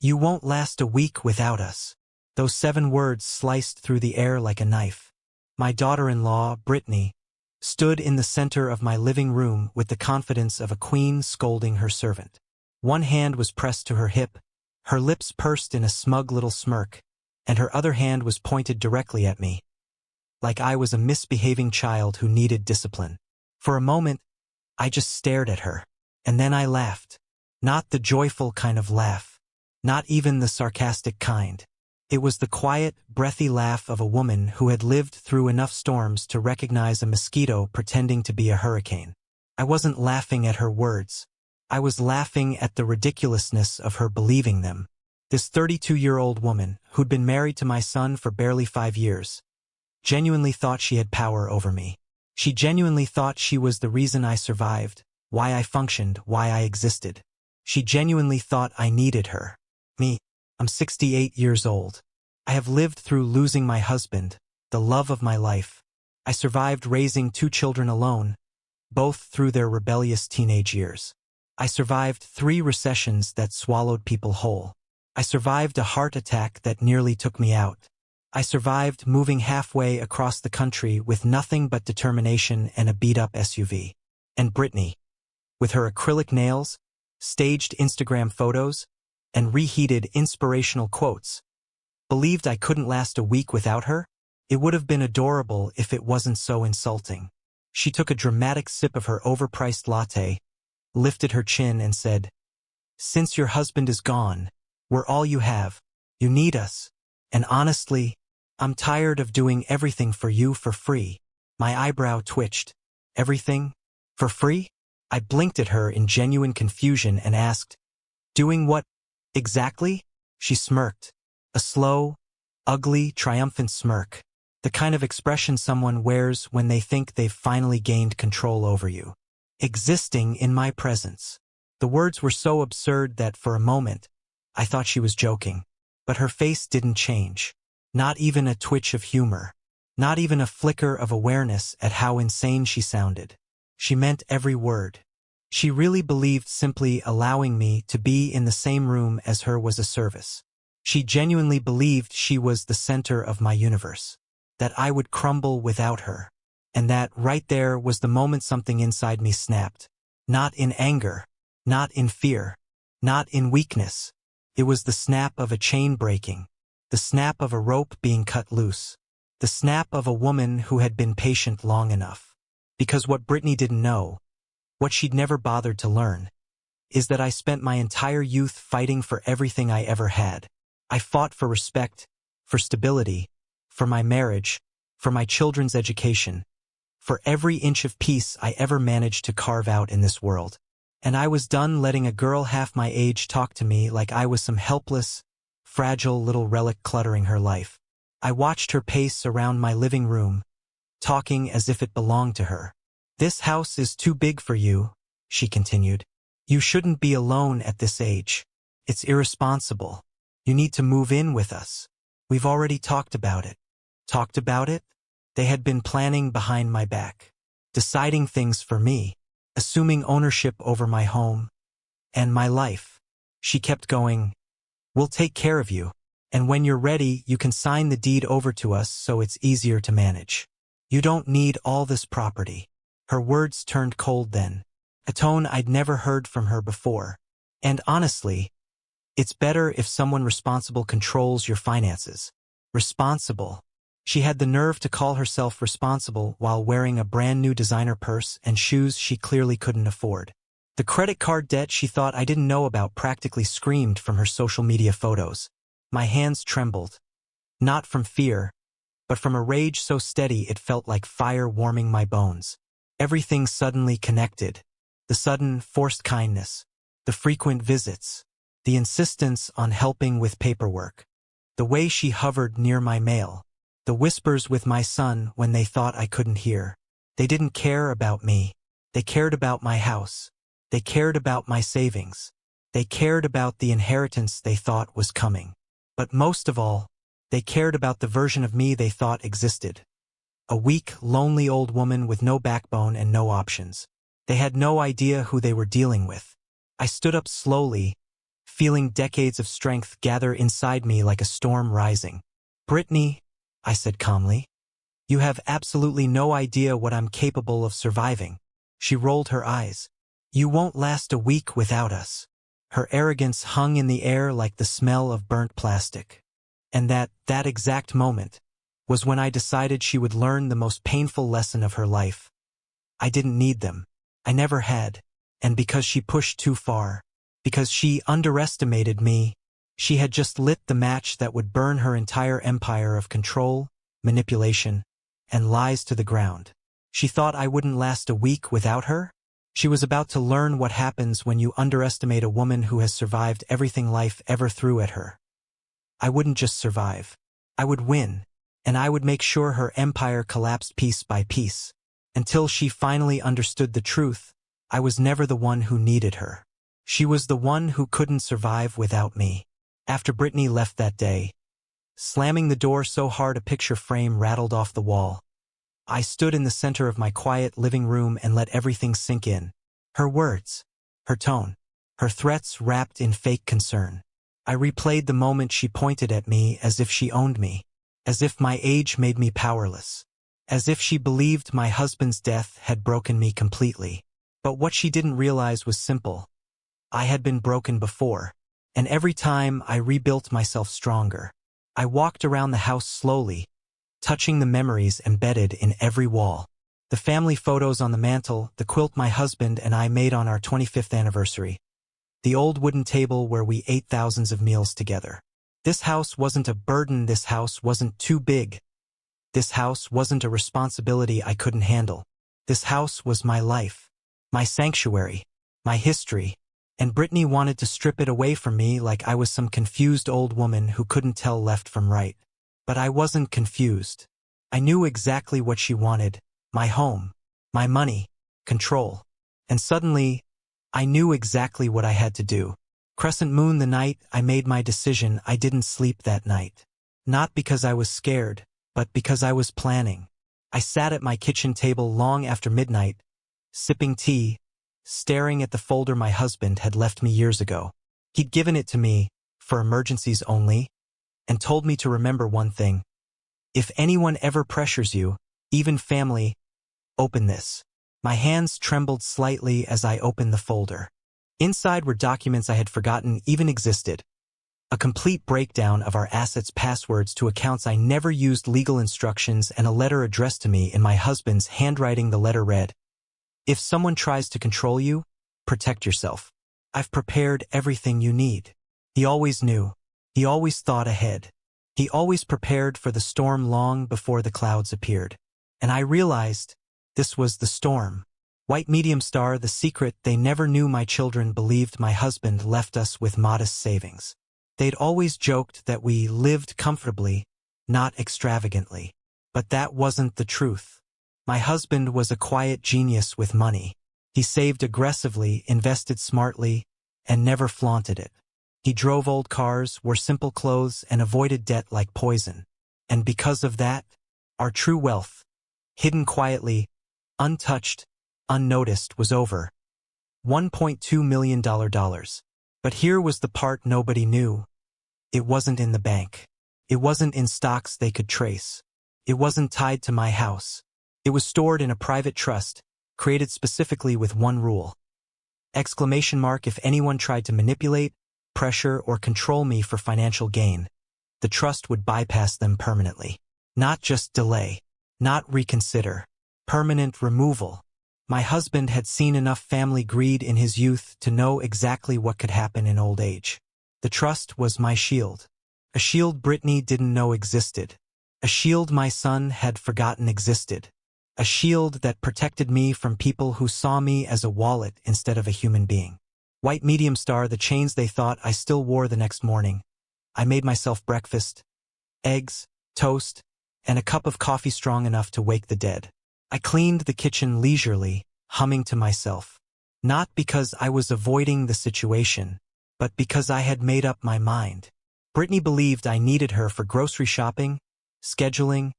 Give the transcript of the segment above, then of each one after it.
You won't last a week without us. Those 7 words sliced through the air like a knife. My daughter-in-law, Brittany, stood in the center of my living room with the confidence of a queen scolding her servant. One hand was pressed to her hip, her lips pursed in a smug little smirk, and her other hand was pointed directly at me, like I was a misbehaving child who needed discipline. For a moment, I just stared at her, and then I laughed. Not the joyful kind of laugh, not even the sarcastic kind. It was the quiet, breathy laugh of a woman who had lived through enough storms to recognize a mosquito pretending to be a hurricane. I wasn't laughing at her words. I was laughing at the ridiculousness of her believing them. This 32-year-old woman, who'd been married to my son for barely 5 years, genuinely thought she had power over me. She genuinely thought she was the reason I survived, why I functioned, why I existed. She genuinely thought I needed her. Me. I'm 68 years old. I have lived through losing my husband, the love of my life. I survived raising 2 children alone, both through their rebellious teenage years. I survived 3 recessions that swallowed people whole. I survived a heart attack that nearly took me out. I survived moving halfway across the country with nothing but determination and a beat-up SUV. And Brittany, with her acrylic nails, staged Instagram photos, and reheated inspirational quotes, believed I couldn't last a week without her? It would have been adorable if it wasn't so insulting. She took a dramatic sip of her overpriced latte, lifted her chin and said, "Since your husband is gone, we're all you have. You need us. And honestly, I'm tired of doing everything for you for free." My eyebrow twitched. Everything? For free? I blinked at her in genuine confusion and asked, "Doing what exactly?" She smirked. A slow, ugly, triumphant smirk. The kind of expression someone wears when they think they've finally gained control over you. Existing in my presence. The words were so absurd that for a moment, I thought she was joking. But her face didn't change. Not even a twitch of humor. Not even a flicker of awareness at how insane she sounded. She meant every word. She really believed simply allowing me to be in the same room as her was a service. She genuinely believed she was the center of my universe. That I would crumble without her. And that right there was the moment something inside me snapped. Not in anger. Not in fear. Not in weakness. It was the snap of a chain breaking. The snap of a rope being cut loose. The snap of a woman who had been patient long enough. Because what Brittany didn't know, what she'd never bothered to learn, is that I spent my entire youth fighting for everything I ever had. I fought for respect, for stability, for my marriage, for my children's education, for every inch of peace I ever managed to carve out in this world. And I was done letting a girl half my age talk to me like I was some helpless, fragile little relic cluttering her life. I watched her pace around my living room, talking as if it belonged to her. "This house is too big for you," she continued. "You shouldn't be alone at this age. It's irresponsible. You need to move in with us. We've already talked about it." Talked about it? They had been planning behind my back, deciding things for me, assuming ownership over my home and my life. She kept going, "We'll take care of you, and when you're ready, you can sign the deed over to us so it's easier to manage. You don't need all this property." Her words turned cold then, a tone I'd never heard from her before. And honestly, it's better if someone responsible controls your finances. Responsible. She had the nerve to call herself responsible while wearing a brand new designer purse and shoes she clearly couldn't afford. The credit card debt she thought I didn't know about practically screamed from her social media photos. My hands trembled. Not from fear, but from a rage so steady it felt like fire warming my bones. Everything suddenly connected. The sudden, forced kindness. The frequent visits. The insistence on helping with paperwork. The way she hovered near my mail. The whispers with my son when they thought I couldn't hear. They didn't care about me. They cared about my house. They cared about my savings. They cared about the inheritance they thought was coming. But most of all, they cared about the version of me they thought existed. A weak, lonely old woman with no backbone and no options. They had no idea who they were dealing with. I stood up slowly, feeling decades of strength gather inside me like a storm rising. "Brittany," I said calmly, "you have absolutely no idea what I'm capable of surviving." She rolled her eyes. "You won't last a week without us." Her arrogance hung in the air like the smell of burnt plastic. And that exact moment was when I decided she would learn the most painful lesson of her life. I didn't need them. I never had. And because she pushed too far, because she underestimated me, she had just lit the match that would burn her entire empire of control, manipulation, and lies to the ground. She thought I wouldn't last a week without her? She was about to learn what happens when you underestimate a woman who has survived everything life ever threw at her. I wouldn't just survive. I would win, and I would make sure her empire collapsed piece by piece. Until she finally understood the truth, I was never the one who needed her. She was the one who couldn't survive without me. After Brittany left that day, slamming the door so hard a picture frame rattled off the wall, I stood in the center of my quiet living room and let everything sink in. Her words, her tone, her threats wrapped in fake concern. I replayed the moment she pointed at me as if she owned me, as if my age made me powerless, as if she believed my husband's death had broken me completely. But what she didn't realize was simple. I had been broken before, and every time I rebuilt myself stronger. I walked around the house slowly, touching the memories embedded in every wall. The family photos on the mantle, the quilt my husband and I made on our 25th anniversary. The old wooden table where we ate thousands of meals together. This house wasn't a burden, this house wasn't too big. This house wasn't a responsibility I couldn't handle. This house was my life, my sanctuary, my history, and Brittany wanted to strip it away from me like I was some confused old woman who couldn't tell left from right. But I wasn't confused. I knew exactly what she wanted: my home, my money, control. And suddenly, I knew exactly what I had to do. Crescent moon the night I made my decision, I didn't sleep that night. Not because I was scared, but because I was planning. I sat at my kitchen table long after midnight, sipping tea, staring at the folder my husband had left me years ago. He'd given it to me, for emergencies only, and told me to remember one thing. If anyone ever pressures you, even family, open this. My hands trembled slightly as I opened the folder. Inside were documents I had forgotten even existed. A complete breakdown of our assets, passwords to accounts I never used, legal instructions, and a letter addressed to me in my husband's handwriting. The letter read, "If someone tries to control you, protect yourself. I've prepared everything you need." He always knew. He always thought ahead. He always prepared for the storm long before the clouds appeared. And I realized this was the storm. White medium star, the secret they never knew. My children believed my husband left us with modest savings. They'd always joked that we lived comfortably, not extravagantly. But that wasn't the truth. My husband was a quiet genius with money. He saved aggressively, invested smartly, and never flaunted it. He drove old cars, wore simple clothes, and avoided debt like poison. And because of that, our true wealth, hidden quietly, untouched, unnoticed, was over $1.2 million. But here was the part nobody knew. It wasn't in the bank. It wasn't in stocks they could trace. It wasn't tied to my house. It was stored in a private trust, created specifically with one rule. If anyone tried to manipulate, pressure, or control me for financial gain, the trust would bypass them permanently. Not just delay. Not reconsider. Permanent removal. My husband had seen enough family greed in his youth to know exactly what could happen in old age. The trust was my shield. A shield Brittany didn't know existed. A shield my son had forgotten existed. A shield that protected me from people who saw me as a wallet instead of a human being. White medium star, the chains they thought I still wore. The next morning, I made myself breakfast, eggs, toast, and a cup of coffee strong enough to wake the dead. I cleaned the kitchen leisurely, humming to myself. Not because I was avoiding the situation, but because I had made up my mind. Brittany believed I needed her for grocery shopping, scheduling,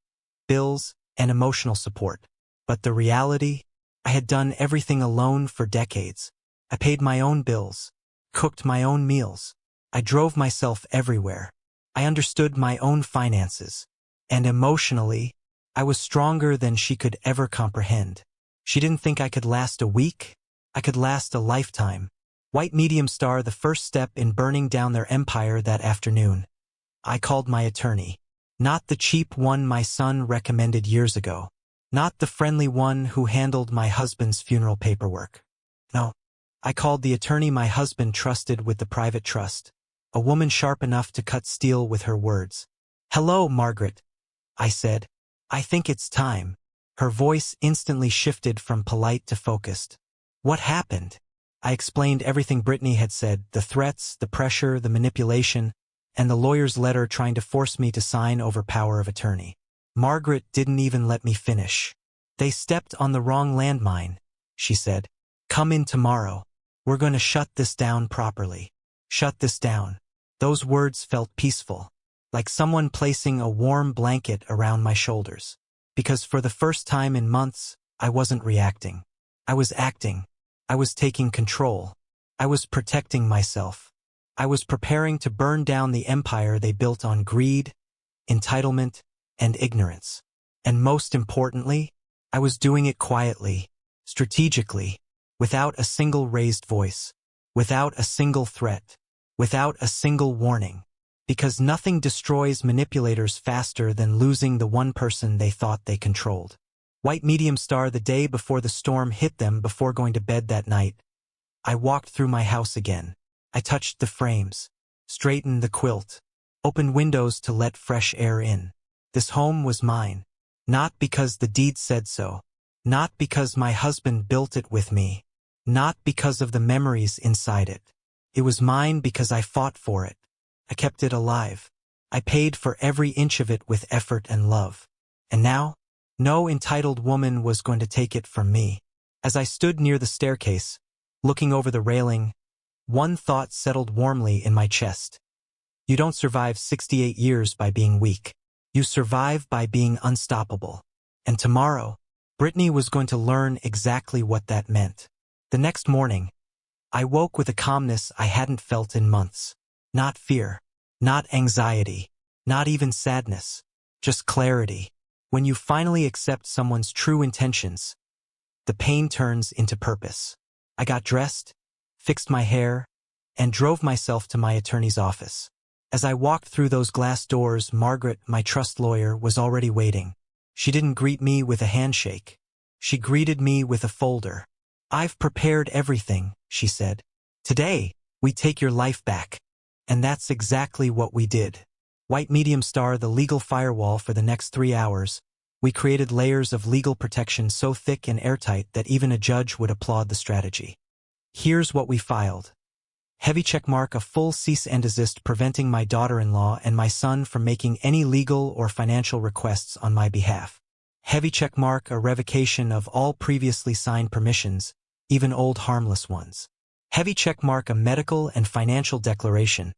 bills, and emotional support. But the reality? I had done everything alone for decades. I paid my own bills, cooked my own meals, I drove myself everywhere. I understood my own finances. And emotionally, I was stronger than she could ever comprehend. She didn't think I could last a week. I could last a lifetime. White medium star, the first step in burning down their empire that afternoon. I called my attorney. Not the cheap one my son recommended years ago. Not the friendly one who handled my husband's funeral paperwork. No. I called the attorney my husband trusted with the private trust. A woman sharp enough to cut steel with her words. "Hello, Margaret," I said. "I think it's time." Her voice instantly shifted from polite to focused. "What happened?" I explained everything Brittany had said, the threats, the pressure, the manipulation, and the lawyer's letter trying to force me to sign over power of attorney. Margaret didn't even let me finish. "They stepped on the wrong landmine," she said. "Come in tomorrow. We're going to shut this down properly. Shut this down." Those words felt peaceful, like someone placing a warm blanket around my shoulders. Because for the first time in months, I wasn't reacting. I was acting. I was taking control. I was protecting myself. I was preparing to burn down the empire they built on greed, entitlement, and ignorance. And most importantly, I was doing it quietly, strategically, without a single raised voice, without a single threat, without a single warning. Because nothing destroys manipulators faster than losing the one person they thought they controlled. White medium star, the day before the storm hit them before going to bed that night, I walked through my house again. I touched the frames, straightened the quilt, opened windows to let fresh air in. This home was mine. Not because the deed said so. Not because my husband built it with me. Not because of the memories inside it. It was mine because I fought for it. I kept it alive. I paid for every inch of it with effort and love. And now, no entitled woman was going to take it from me. As I stood near the staircase, looking over the railing, one thought settled warmly in my chest. You don't survive 68 years by being weak. You survive by being unstoppable. And tomorrow, Brittany was going to learn exactly what that meant. The next morning, I woke with a calmness I hadn't felt in months. Not fear, not anxiety, not even sadness, just clarity. When you finally accept someone's true intentions, the pain turns into purpose. I got dressed, fixed my hair, and drove myself to my attorney's office. As I walked through those glass doors, Margaret, my trust lawyer, was already waiting. She didn't greet me with a handshake. She greeted me with a folder. "I've prepared everything," she said. "Today, we take your life back." And that's exactly what we did. White medium star, the legal firewall. For the next 3 hours, we created layers of legal protection so thick and airtight that even a judge would applaud the strategy. Here's what we filed. Heavy checkmark, a full cease and desist preventing my daughter-in-law and my son from making any legal or financial requests on my behalf. Heavy checkmark, a revocation of all previously signed permissions, even old harmless ones. Heavy checkmark, a medical and financial declaration,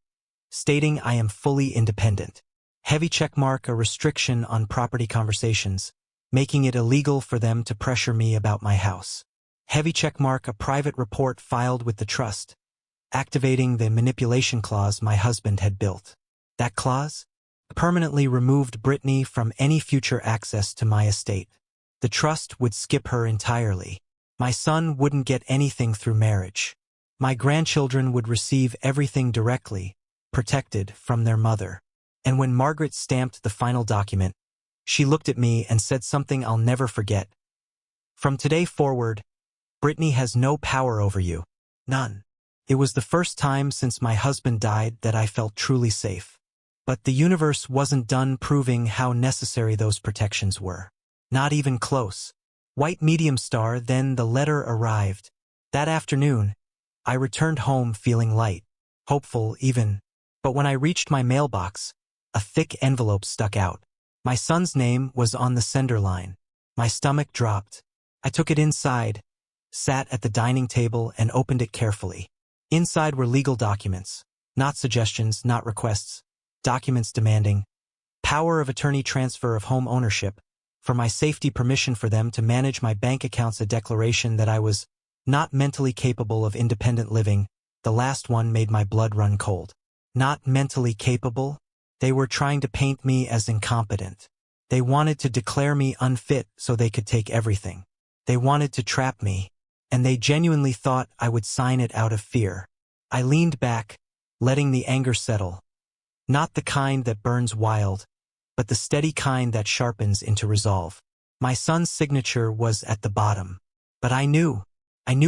stating I am fully independent. Heavy checkmark, a restriction on property conversations, making it illegal for them to pressure me about my house. Heavy checkmark, a private report filed with the trust, activating the manipulation clause my husband had built. That clause permanently removed Brittany from any future access to my estate. The trust would skip her entirely. My son wouldn't get anything through marriage. My grandchildren would receive everything directly, protected from their mother. And when Margaret stamped the final document, she looked at me and said something I'll never forget. "From today forward, Brittany has no power over you. None." It was the first time since my husband died that I felt truly safe. But the universe wasn't done proving how necessary those protections were. Not even close. White medium star, then the letter arrived. That afternoon, I returned home feeling light, hopeful even. But when I reached my mailbox, a thick envelope stuck out. My son's name was on the sender line. My stomach dropped. I took it inside, sat at the dining table, and opened it carefully. Inside were legal documents, not suggestions, not requests, documents demanding power of attorney, transfer of home ownership, for my safety, permission for them to manage my bank accounts, a declaration that I was not mentally capable of independent living. The last one made my blood run cold. not mentally capable. They were trying to paint me as incompetent. They wanted to declare me unfit so they could take everything. They wanted to trap me, and they genuinely thought I would sign it out of fear. I leaned back, letting the anger settle. Not the kind that burns wild, but the steady kind that sharpens into resolve. My son's signature was at the bottom. But I knew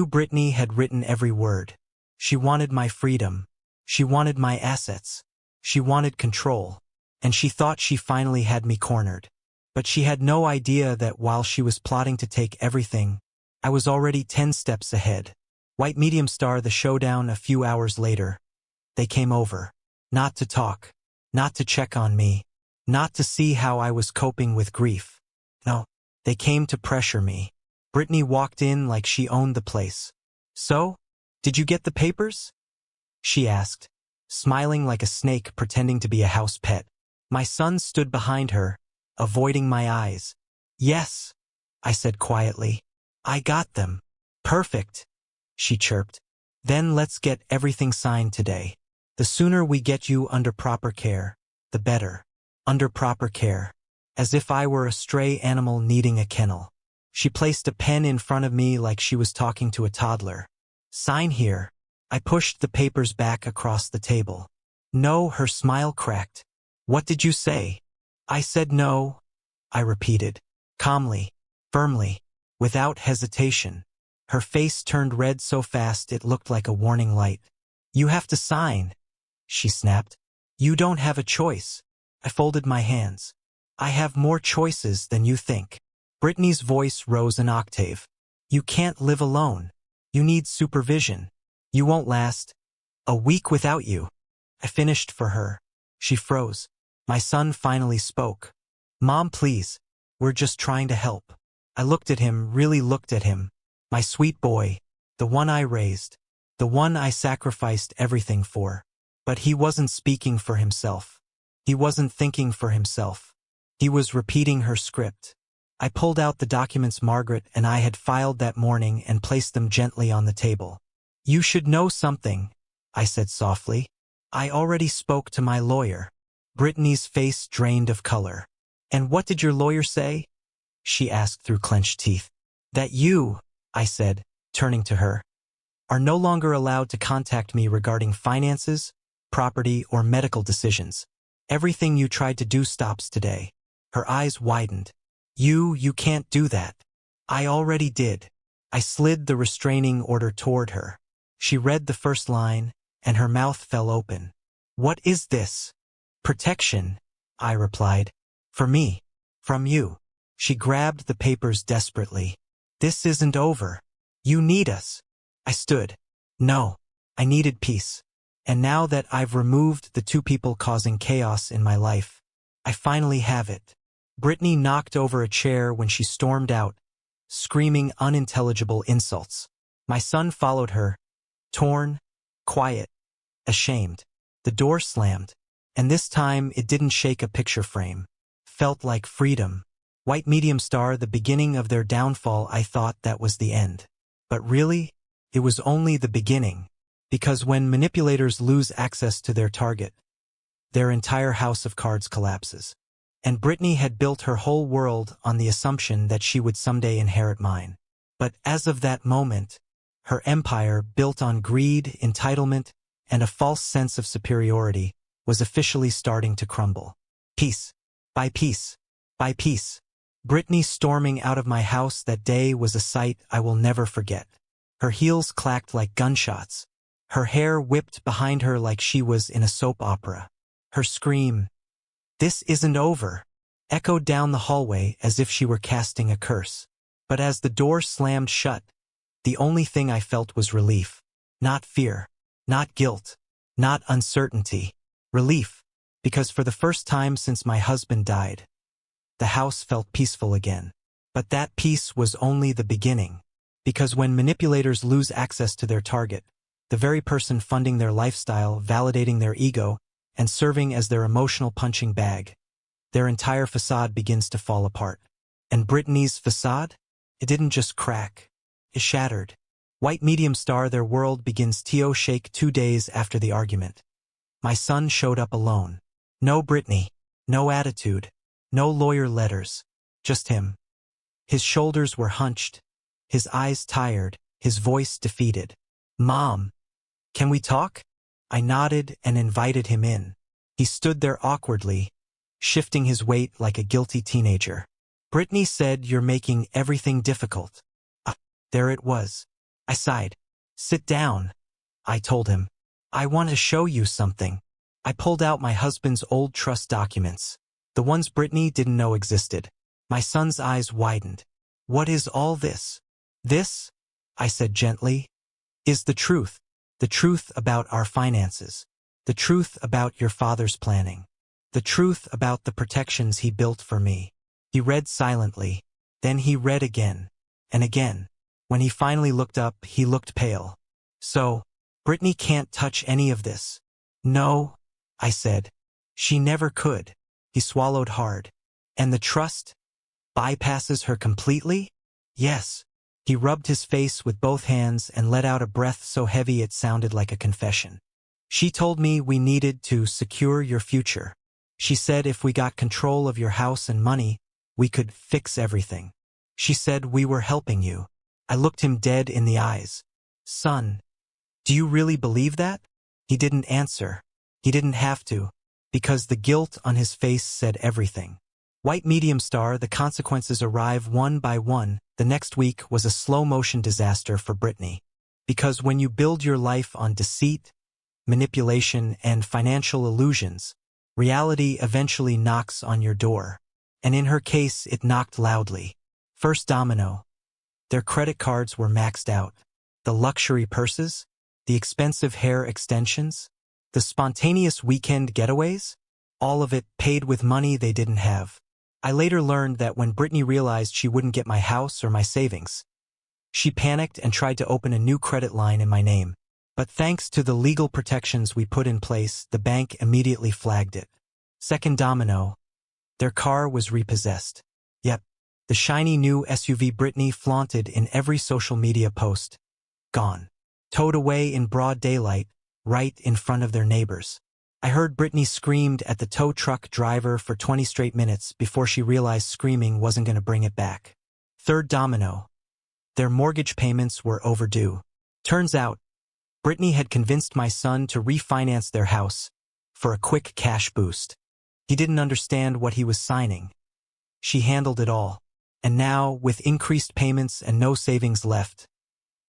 Brittany had written every word. She wanted my freedom. She wanted my assets. She wanted control. And she thought she finally had me cornered. But she had no idea that while she was plotting to take everything, I was already 10 steps ahead. White Medium Star, the showdown a few hours later. They came over. Not to talk. Not to check on me. Not to see how I was coping with grief. No, they came to pressure me. Brittany walked in like she owned the place. "So, did you get the papers?" she asked, smiling like a snake pretending to be a house pet. My son stood behind her, avoiding my eyes. "Yes," I said quietly. "I got them." "Perfect," she chirped. "Then let's get everything signed today. The sooner we get you under proper care, the better." Under proper care. As if I were a stray animal needing a kennel. She placed a pen in front of me like she was talking to a toddler. "Sign here." I pushed the papers back across the table. "No," her smile cracked. "What did you say?" "I said no," I repeated, calmly, firmly, without hesitation. Her face turned red so fast it looked like a warning light. "You have to sign," she snapped. "You don't have a choice." I folded my hands. "I have more choices than you think." Brittany's voice rose an octave. "You can't live alone. You need supervision. You won't last a week without you." I finished for her. She froze. My son finally spoke. "Mom, please. We're just trying to help." I looked at him, really looked at him. My sweet boy. The one I raised. The one I sacrificed everything for. But he wasn't speaking for himself. He wasn't thinking for himself. He was repeating her script. I pulled out the documents Margaret and I had filed that morning and placed them gently on the table. "You should know something," I said softly. "I already spoke to my lawyer." Brittany's face drained of color. "And what did your lawyer say?" she asked through clenched teeth. "That you," I said, turning to her, "are no longer allowed to contact me regarding finances, property, or medical decisions. Everything you tried to do stops today." Her eyes widened. You can't do that." "I already did." I slid the restraining order toward her. She read the first line, and her mouth fell open. "What is this?" "Protection," I replied. "For me. From you." She grabbed the papers desperately. "This isn't over. You need us." I stood. No, I needed peace. And now that I've removed the two people causing chaos in my life, I finally have it. Brittany knocked over a chair when she stormed out, screaming unintelligible insults. My son followed her, torn, quiet, ashamed. The door slammed, and this time it didn't shake a picture frame. Felt like freedom. White Medium Star, the beginning of their downfall. I thought that was the end. But really, it was only the beginning. Because when manipulators lose access to their target, their entire house of cards collapses. And Brittany had built her whole world on the assumption that she would someday inherit mine. But as of that moment, her empire, built on greed, entitlement, and a false sense of superiority, was officially starting to crumble. Piece by piece by piece. Brittany storming out of my house that day was a sight I will never forget. Her heels clacked like gunshots. Her hair whipped behind her like she was in a soap opera. Her scream, "This isn't over," echoed down the hallway as if she were casting a curse. But as the door slammed shut, the only thing I felt was relief. Not fear, not guilt, not uncertainty. Relief, because for the first time since my husband died, the house felt peaceful again. But that peace was only the beginning. Because when manipulators lose access to their target, the very person funding their lifestyle, validating their ego, and serving as their emotional punching bag, their entire facade begins to fall apart. And Brittany's facade? It didn't just crack. It shattered. White Medium Star, their world begins to shake 2 days after the argument. My son showed up alone. No Brittany, no attitude, no lawyer letters, just him. His shoulders were hunched, his eyes tired, his voice defeated. "Mom, can we talk?" I nodded and invited him in. He stood there awkwardly, shifting his weight like a guilty teenager. "Brittany said you're making everything difficult." There it was. I sighed. "Sit down," I told him. "I want to show you something." I pulled out my husband's old trust documents, the ones Brittany didn't know existed. My son's eyes widened. "What is all this?" "This," I said gently, "is the truth about our finances, the truth about your father's planning, the truth about the protections he built for me." He read silently, then he read again, and again. When he finally looked up, he looked pale. "So, Brittany can't touch any of this?" "No," I said. "She never could." He swallowed hard. "And the trust bypasses her completely?" "Yes." He rubbed his face with both hands and let out a breath so heavy it sounded like a confession. "She told me we needed to secure your future. She said if we got control of your house and money, we could fix everything. She said we were helping you." I looked him dead in the eyes. "Son, do you really believe that?" He didn't answer. He didn't have to, because the guilt on his face said everything. White medium star, the consequences arrive one by one. The next week was a slow-motion disaster for Brittany. Because when you build your life on deceit, manipulation, and financial illusions, reality eventually knocks on your door. And in her case, it knocked loudly. First domino. Their credit cards were maxed out. The luxury purses, the expensive hair extensions, the spontaneous weekend getaways, all of it paid with money they didn't have. I later learned that when Brittany realized she wouldn't get my house or my savings, she panicked and tried to open a new credit line in my name. But thanks to the legal protections we put in place, the bank immediately flagged it. Second domino. Their car was repossessed. Yep. The shiny new SUV Brittany flaunted in every social media post. Gone. Towed away in broad daylight, right in front of their neighbors. I heard Brittany screamed at the tow truck driver for 20 straight minutes before she realized screaming wasn't going to bring it back. Third domino. Their mortgage payments were overdue. Turns out, Brittany had convinced my son to refinance their house for a quick cash boost. He didn't understand what he was signing. She handled it all. And now, with increased payments and no savings left,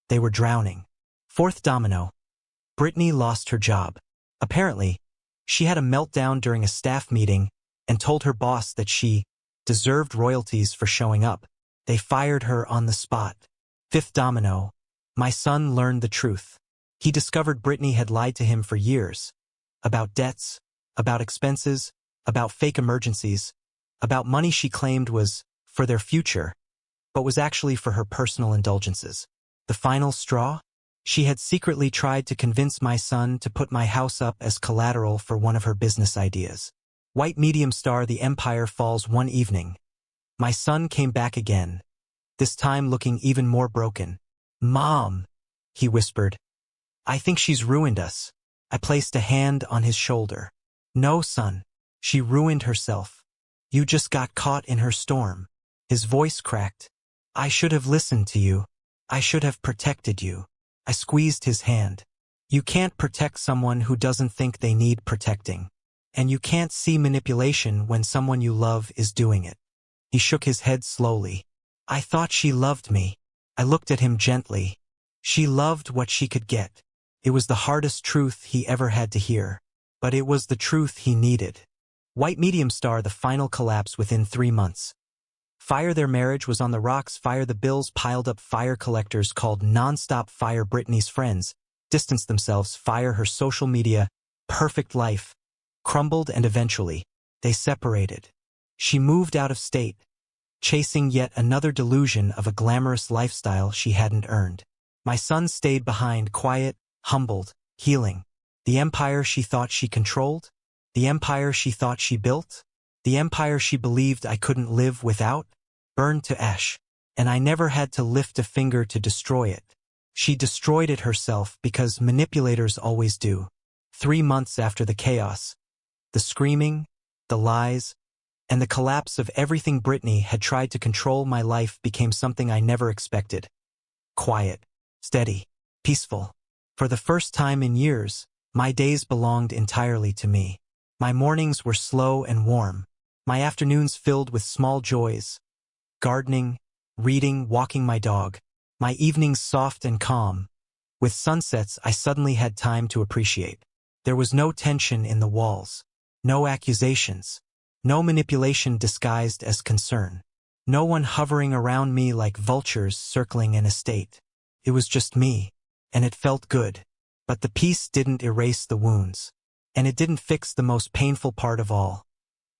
they were drowning. Fourth domino. Brittany lost her job. Apparently, she had a meltdown during a staff meeting and told her boss that she deserved royalties for showing up. They fired her on the spot. Fifth domino. My son learned the truth. He discovered Brittany had lied to him for years. About debts, about expenses, about fake emergencies, about money she claimed was for their future, but was actually for her personal indulgences. The final straw? She had secretly tried to convince my son to put my house up as collateral for one of her business ideas. White medium star, the empire falls one evening. My son came back again, this time looking even more broken. "Mom," he whispered, "I think she's ruined us." I placed a hand on his shoulder. "No, son. She ruined herself. You just got caught in her storm." His voice cracked. "I should have listened to you. I should have protected you." I squeezed his hand. "You can't protect someone who doesn't think they need protecting. And you can't see manipulation when someone you love is doing it." He shook his head slowly. "I thought she loved me." I looked at him gently. She loved what she could get. It was the hardest truth he ever had to hear. But it was the truth he needed. White medium star, the final collapse within 3 months. Fire, their marriage was on the rocks. Fire, the bills piled up. Fire, collectors called nonstop. Fire, Brittany's friends distanced themselves. Fire, her social media, perfect life, crumbled, and eventually, they separated. She moved out of state, chasing yet another delusion of a glamorous lifestyle she hadn't earned. My son stayed behind, quiet, humbled, healing. The empire she thought she controlled, the empire she thought she built, the empire she believed I couldn't live without, burned to ash, and I never had to lift a finger to destroy it. She destroyed it herself because manipulators always do. 3 months after the chaos, the screaming, the lies, and the collapse of everything Brittany had tried to control, my life became something I never expected. Quiet, steady, peaceful. For the first time in years, my days belonged entirely to me. My mornings were slow and warm, my afternoons filled with small joys, gardening, reading, walking my dog, my evenings soft and calm. With sunsets, I suddenly had time to appreciate. There was no tension in the walls, no accusations, no manipulation disguised as concern, no one hovering around me like vultures circling an estate. It was just me, and it felt good. But the peace didn't erase the wounds, and it didn't fix the most painful part of all.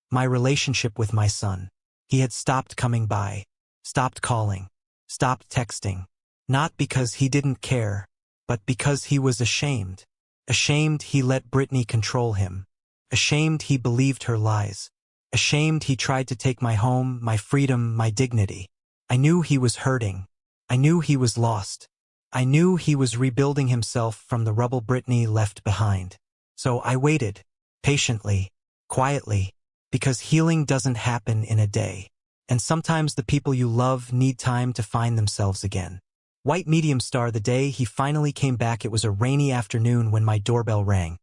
My relationship with my son. He had stopped coming by, stopped calling, stopped texting, not because he didn't care, but because he was ashamed. Ashamed he let Brittany control him. Ashamed he believed her lies. Ashamed he tried to take my home, my freedom, my dignity. I knew he was hurting. I knew he was lost. I knew he was rebuilding himself from the rubble Brittany left behind. So I waited, patiently, quietly, because healing doesn't happen in a day. And sometimes the people you love need time to find themselves again. White medium star, the day he finally came back, it was a rainy afternoon when my doorbell rang.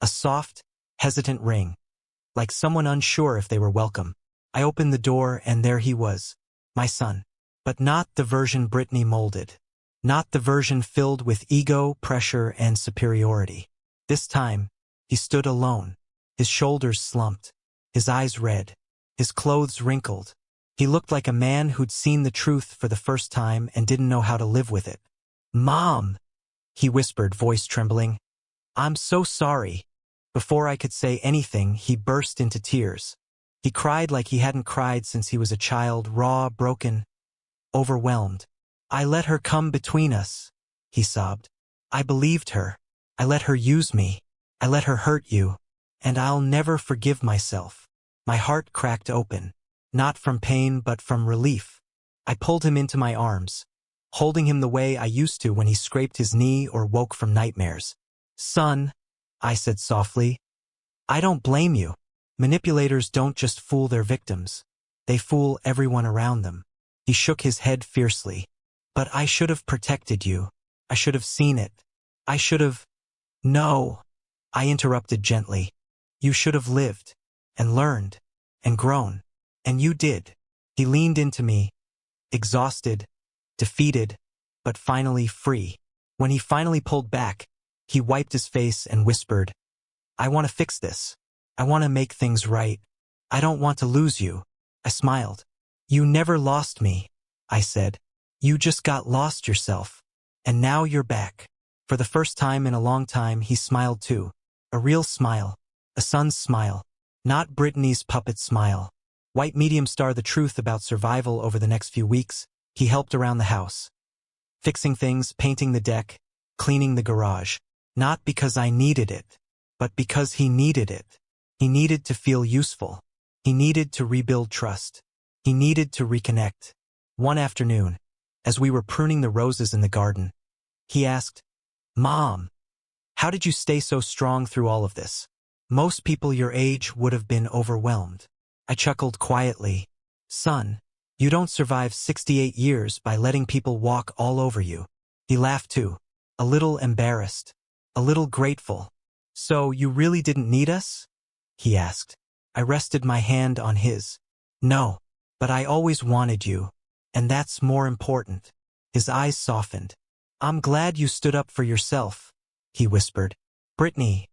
A soft, hesitant ring, like someone unsure if they were welcome. I opened the door and there he was, my son. But not the version Brittany molded. Not the version filled with ego, pressure, and superiority. This time, he stood alone, his shoulders slumped, his eyes red, his clothes wrinkled. He looked like a man who'd seen the truth for the first time and didn't know how to live with it. "Mom," he whispered, voice trembling. "I'm so sorry." Before I could say anything, he burst into tears. He cried like he hadn't cried since he was a child, raw, broken, overwhelmed. "I let her come between us," he sobbed. "I believed her. I let her use me. I let her hurt you. And I'll never forgive myself." My heart cracked open. Not from pain, but from relief. I pulled him into my arms, holding him the way I used to when he scraped his knee or woke from nightmares. "Son," I said softly, "I don't blame you. Manipulators don't just fool their victims. They fool everyone around them." He shook his head fiercely. "But I should have protected you. I should have seen it. I should have—" "No," I interrupted gently. "You should have lived, and learned, and grown. And you did." He leaned into me, exhausted, defeated, but finally free. When he finally pulled back, he wiped his face and whispered, "I want to fix this. I want to make things right. I don't want to lose you." I smiled. "You never lost me," I said. "You just got lost yourself. And now you're back." For the first time in a long time, he smiled too. A real smile. A son's smile. Not Brittany's puppet smile. White medium star, the truth about survival. Over the next few weeks, he helped around the house. Fixing things, painting the deck, cleaning the garage. Not because I needed it, but because he needed it. He needed to feel useful. He needed to rebuild trust. He needed to reconnect. One afternoon, as we were pruning the roses in the garden, he asked, "Mom, how did you stay so strong through all of this? Most people your age would have been overwhelmed." I chuckled quietly. "Son, you don't survive 68 years by letting people walk all over you." He laughed too, a little embarrassed, a little grateful. "So you really didn't need us?" he asked. I rested my hand on his. "No, but I always wanted you, and that's more important." His eyes softened. "I'm glad you stood up for yourself," he whispered. "Brittany,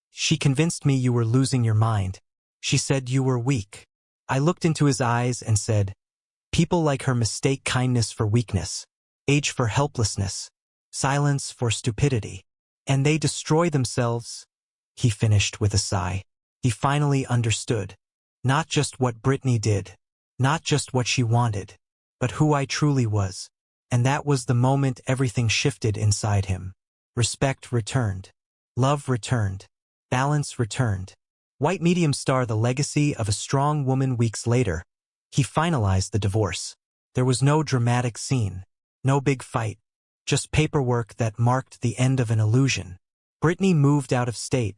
she convinced me you were losing your mind. She said you were weak." I looked into his eyes and said, "People like her mistake kindness for weakness, age for helplessness, silence for stupidity. And they destroy themselves," he finished with a sigh. He finally understood. Not just what Brittany did, not just what she wanted, but who I truly was. And that was the moment everything shifted inside him. Respect returned. Love returned. Balance returned. White medium star, the legacy of a strong woman. Weeks later, he finalized the divorce. There was no dramatic scene, no big fight, just paperwork that marked the end of an illusion. Brittany moved out of state,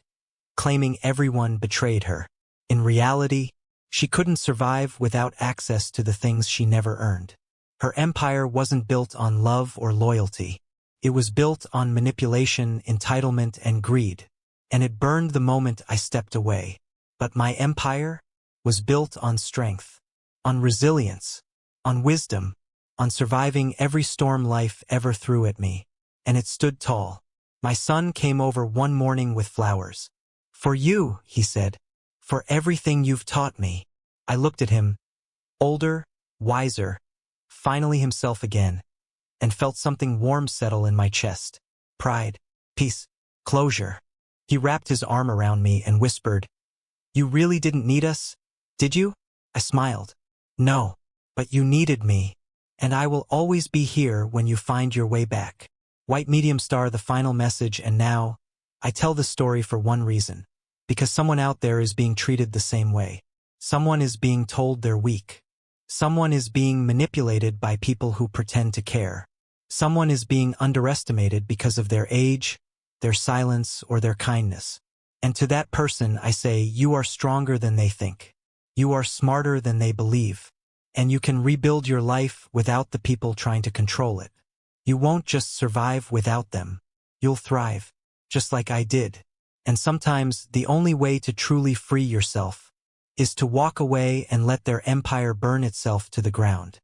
claiming everyone betrayed her. In reality, she couldn't survive without access to the things she never earned. Her empire wasn't built on love or loyalty. It was built on manipulation, entitlement, and greed, and it burned the moment I stepped away. But my empire was built on strength, on resilience, on wisdom, on surviving every storm life ever threw at me, and it stood tall. My son came over one morning with flowers. "For you," he said, "for everything you've taught me." I looked at him, older, wiser, finally himself again, and felt something warm settle in my chest. Pride, peace, closure. He wrapped his arm around me and whispered, "You really didn't need us, did you?" I smiled. "No, but you needed me, and I will always be here when you find your way back." White medium star, the final message. And now, I tell the story for one reason. Because someone out there is being treated the same way. Someone is being told they're weak. Someone is being manipulated by people who pretend to care. Someone is being underestimated because of their age, their silence, or their kindness. And to that person I say, you are stronger than they think. You are smarter than they believe. And you can rebuild your life without the people trying to control it. You won't just survive without them. You'll thrive, just like I did. And sometimes the only way to truly free yourself is to walk away and let their empire burn itself to the ground.